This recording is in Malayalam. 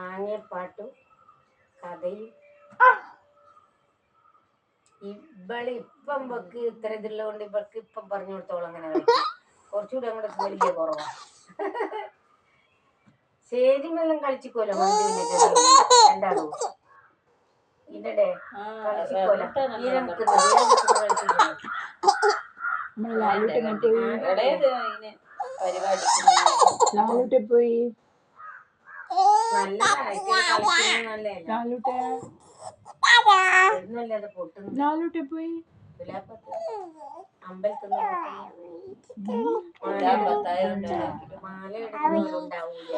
ആംഗ്യപ്പാട്ടും കഥയും ഇവള് ഇപ്പം ഇവക്ക് ഇത്ര ഇതുള്ളതുകൊണ്ട് ഇവൾക്ക് ഇപ്പം പറഞ്ഞു കൊടുത്തോളം അങ്ങനെ കളിക്കും. കുറച്ചുകൂടി അങ്ങോട്ട് വലിയ കുറവാ. സ്റ്റേജിമെല്ലാം കളിച്ചിക്കോലോ രണ്ടാളും ഇതേ കളിച്ചിക്കോല പോയി ലാലൂട്ടെ പോയി അമ്പലത്തിൽ മാല എടുക്കുന്നവരുണ്ടാവൂല.